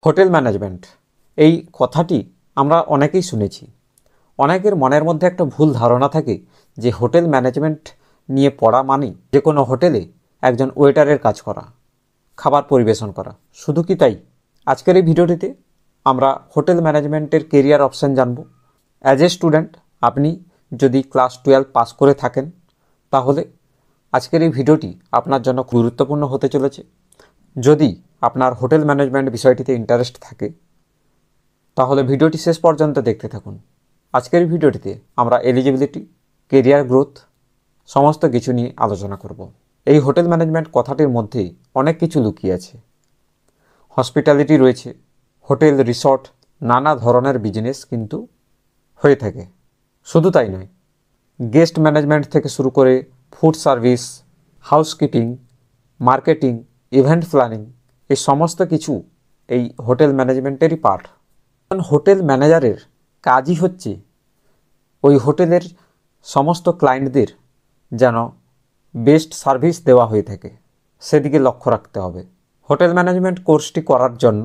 Hotel management এই কথাটি আমরা অনেকেই শুনেছি। অনেকের মনের মধ্যে একটা ভুল ধারণা থাকে যে হোটেল ম্যানেজমেন্ট নিয়ে পড়া মানেই যে কোনো হোটেলে একজন ওয়েটারের কাজ করা, খাবার পরিবেশন করা। শুধু কি তাই? আজকের এই ভিডিওটিতে আমরা হোটেল ম্যানেজমেন্টের কেরিয়ার অপশান জানব। অ্যাজ এ স্টুডেন্ট আপনি যদি ক্লাস 12 পাস করে থাকেন তাহলে আজকের এই ভিডিওটি আপনার জন্য গুরুত্বপূর্ণ হতে চলেছে। যদি আপনার হোটেল ম্যানেজমেন্ট বিষয়টিতে ইন্টারেস্ট থাকে তাহলে ভিডিওটি শেষ পর্যন্ত দেখতে থাকুন। আজকের ভিডিওটিতে আমরা এলিজিবিলিটি, কেরিয়ার গ্রোথ সমস্ত কিছু নিয়ে আলোচনা করব। এই হোটেল ম্যানেজমেন্ট কথাটির মধ্যেই অনেক কিছু লুকিয়ে আছে। হসপিটালিটি রয়েছে, হোটেল, রিসর্ট, নানা ধরনের বিজনেস কিন্তু হয়ে থাকে। শুধু তাই নয়, গেস্ট ম্যানেজমেন্ট থেকে শুরু করে food service, housekeeping, marketing, event planning এই সমস্ত কিছু এই হোটেল ম্যানেজমেন্টেরই পার্ট। হোটেল ম্যানেজারের কাজই হচ্ছে ওই হোটেলের সমস্ত ক্লায়েন্টদের যেন বেস্ট সার্ভিস দেওয়া হয়ে থাকে সেদিকে লক্ষ্য রাখতে হবে। হোটেল ম্যানেজমেন্ট কোর্সটি করার জন্য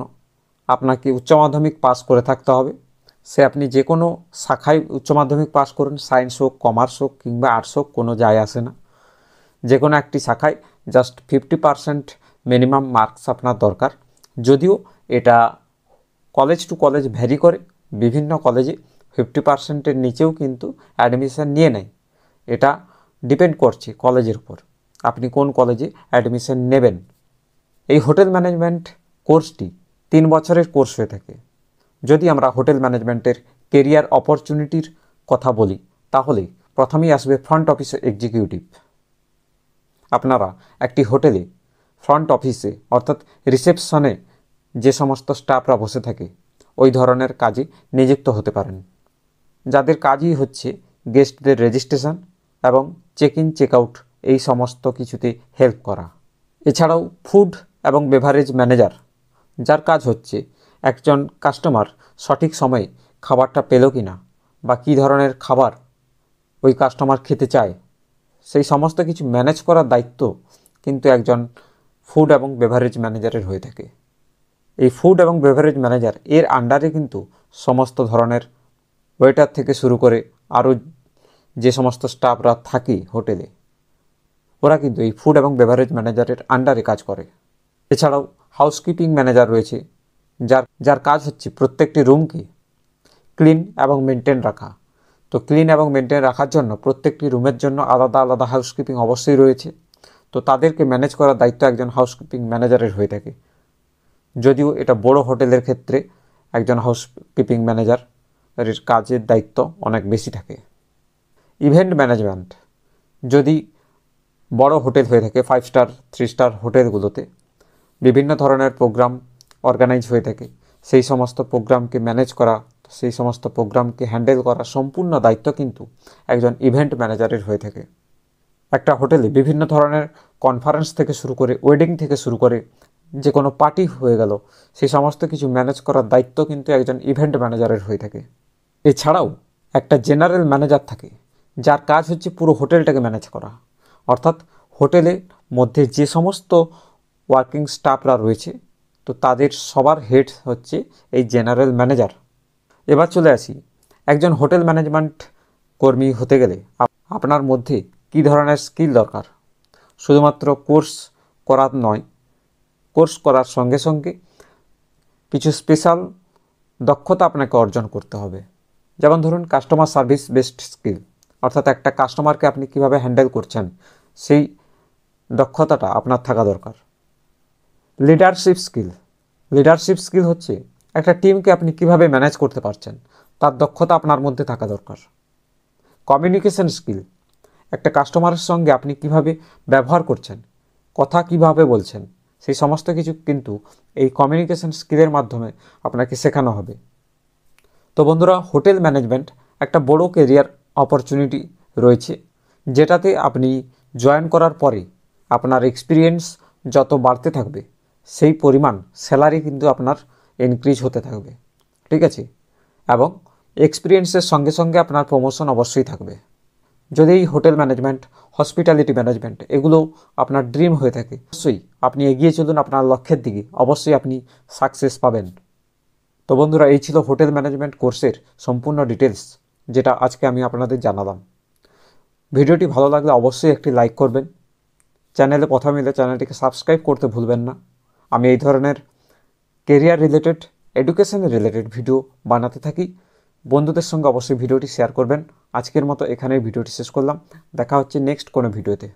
আপনাকে উচ্চ মাধ্যমিক পাস করে থাকতে হবে। সে আপনি যে কোনো শাখায় উচ্চ মাধ্যমিক পাস করুন, সায়েন্স হোক, কমার্স হোক কিংবা আর্টস হোক, কোনো যায় আসে না। যে কোনো একটি শাখায় জাস্ট 50% মিনিমাম মার্কস আপনার দরকার। যদিও এটা কলেজ টু কলেজ ভ্যারি করে, বিভিন্ন কলেজে 50%-এর নিচেও কিন্তু অ্যাডমিশন নিয়ে নেয়। এটা ডিপেন্ড করছে কলেজের উপর, আপনি কোন কলেজে অ্যাডমিশন নেবেন। এই হোটেল ম্যানেজমেন্ট কোর্সটি 3 বছরের কোর্স হয়ে থাকে। যদি আমরা হোটেল ম্যানেজমেন্টের কেরিয়ার অপরচুনিটির কথা বলি তাহলে প্রথমেই আসবে ফ্রন্ট অফিস এক্সিকিউটিভ। আপনারা একটি হোটেলে ফ্রন্ট অফিসে অর্থাৎ রিসেপশনে যে সমস্ত স্টাফরা বসে থাকে ওই ধরনের কাজে নিযুক্ত হতে পারেন, যাদের কাজই হচ্ছে গেস্টদের রেজিস্ট্রেশন এবং চেক ইন চেক আউট এই সমস্ত কিছুতে হেল্প করা। এছাড়াও ফুড এবং বেভারেজ ম্যানেজার, যার কাজ হচ্ছে একজন কাস্টমার সঠিক সময়ে খাবারটা পেল কি না বা কী ধরনের খাবার ওই কাস্টমার খেতে চায় সেই সমস্ত কিছু ম্যানেজ করার দায়িত্ব কিন্তু একজন ফুড এবং বেভারেজ ম্যানেজারের হয়ে থাকে। এই ফুড এবং বেভারেজ ম্যানেজার এর আন্ডারে কিন্তু সমস্ত ধরনের ওয়েটার থেকে শুরু করে আরও যে সমস্ত স্টাফরা থাকে হোটেলে ওরা কিন্তু এই ফুড এবং বেভারেজ ম্যানেজারের আন্ডারে কাজ করে। এছাড়াও হাউসকিপিং ম্যানেজার রয়েছে, যার কাজ হচ্ছে প্রত্যেকটি রুমকে ক্লিন এবং মেনটেন রাখা। তো ক্লিন এবং মেনটেন রাখার জন্য প্রত্যেকটি রুমের জন্য আলাদা আলাদা হাউসকিপিং অবশ্যই রয়েছে। তো তাদেরকে ম্যানেজ করার দায়িত্ব একজন হাউসকিপিং ম্যানেজারের হয়ে থাকে। যদিও এটা বড় হোটেলের ক্ষেত্রে একজন হাউসকিপিং ম্যানেজারের কাজের দায়িত্ব অনেক বেশি থাকে। ইভেন্ট ম্যানেজমেন্ট, যদি বড় হোটেল হয়ে থাকে 5 স্টার 3 স্টার হোটেলগুলোতে বিভিন্ন ধরনের প্রোগ্রাম অর্গানাইজ হয়ে থাকে, সেই সমস্ত প্রোগ্রামকে ম্যানেজ করা, সেই সমস্ত প্রোগ্রামকে হ্যান্ডেল করা সম্পূর্ণ দায়িত্ব কিন্তু একজন ইভেন্ট ম্যানেজারের হয়ে থাকে। একটা হোটেলে বিভিন্ন ধরনের কনফারেন্স থেকে শুরু করে ওয়েডিং থেকে শুরু করে যে কোনো পার্টি হয়ে গেল সেই সমস্ত কিছু ম্যানেজ করার দায়িত্ব কিন্তু একজন ইভেন্ট ম্যানেজারের হয়ে থাকে। এছাড়াও একটা জেনারেল ম্যানেজার থাকে, যার কাজ হচ্ছে পুরো হোটেলটাকে ম্যানেজ করা। অর্থাৎ হোটেলের মধ্যে যে সমস্ত ওয়ার্কিং স্টাফরা রয়েছে তো তাদের সবার হেড হচ্ছে এই জেনারেল ম্যানেজার। এবার চলে আসি, একজন হোটেল ম্যানেজমেন্ট কর্মী হতে গেলে আপনার মধ্যে কী ধরনের স্কিল দরকার। শুধুমাত্র কোর্স করার নয়, কোর্স করার সঙ্গে সঙ্গে কিছু স্পেশাল দক্ষতা আপনাকে অর্জন করতে হবে। যেমন ধরুন কাস্টমার সার্ভিস বেসড স্কিল, অর্থাৎ একটা কাস্টমারকে আপনি কিভাবে হ্যান্ডেল করছেন সেই দক্ষতাটা আপনার থাকা দরকার। লিডারশিপ স্কিল, লিডারশিপ স্কিল হচ্ছে একটা টিমকে আপনি কিভাবে ম্যানেজ করতে পারছেন তার দক্ষতা আপনার মধ্যে থাকা দরকার। কমিউনিকেশন স্কিল, একটা কাস্টমারের সঙ্গে আপনি কিভাবে ব্যবহার করছেন, কথা কিভাবে বলছেন সেই সমস্ত কিছু কিন্তু এই কমিউনিকেশন স্কিলের মাধ্যমে আপনাকে শেখানো হবে। তো বন্ধুরা, হোটেল ম্যানেজমেন্ট একটা বড় কেরিয়ার অপরচুনিটি রয়েছে, যেটাতে আপনি জয়েন করার পরে আপনার এক্সপিরিয়েন্স যত বাড়তে থাকবে সেই পরিমাণ স্যালারি কিন্তু আপনার ইনক্রিজ হতে থাকবে, ঠিক আছে? এবং এক্সপিরিয়েন্সের সঙ্গে সঙ্গে আপনার প্রমোশন অবশ্যই থাকবে। যদি এই হোটেল ম্যানেজমেন্ট, হসপিটালিটি ম্যানেজমেন্ট এগুলো আপনার ড্রিম হয়ে থাকে, অবশ্যই আপনি এগিয়ে চলুন আপনার লক্ষ্যের দিকে, অবশ্যই আপনি সাকসেস পাবেন। তো বন্ধুরা, এই ছিল হোটেল ম্যানেজমেন্ট কোর্সের সম্পূর্ণ ডিটেলস, যেটা আজকে আমি আপনাদের জানালাম। ভিডিওটি ভালো লাগলে অবশ্যই একটি লাইক করবেন। চ্যানেলে প্রথম এলে চ্যানেলটিকে সাবস্ক্রাইব করতে ভুলবেন না। আমি এই ধরনের career related, education related video বানাতে থাকি। বন্ধুদের সঙ্গে অবশ্যই ভিডিওটি শেয়ার করবেন। আজকের মতো এখানেই ভিডিওটি শেষ করলাম। দেখা হচ্ছে নেক্সট কোনো ভিডিওতে।